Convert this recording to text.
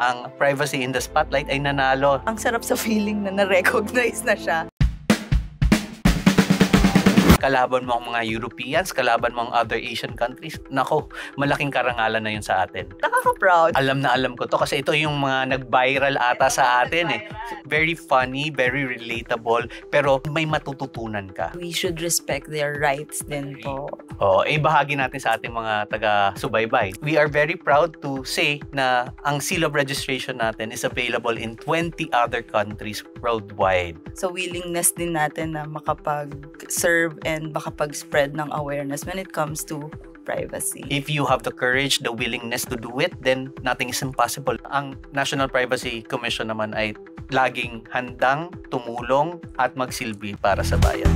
ang Privacy in the Spotlight ay nanalo. Ang sarap sa feeling na na-recognize na siya. Kalaban mo ang mga Europeans, kalaban mo ang other Asian countries. Nako, malaking karangalan na yun sa atin. Nakaka-proud. Alam na alam ko to kasi ito yung mga nag-viral ata sa atin eh. Very funny, very relatable, pero may matututunan ka. We should respect their rights din po. Bahagi natin sa ating mga taga-subaybay. We are very proud to say na ang seal of registration natin is available in 20 other countries worldwide. So willingness din natin na makapag-serve and makapag-spread ng awareness when it comes to privacy. If you have the courage, the willingness to do it, then nothing is impossible. Ang National Privacy Commission naman ay laging handang tumulong at magsilbi para sa bayan.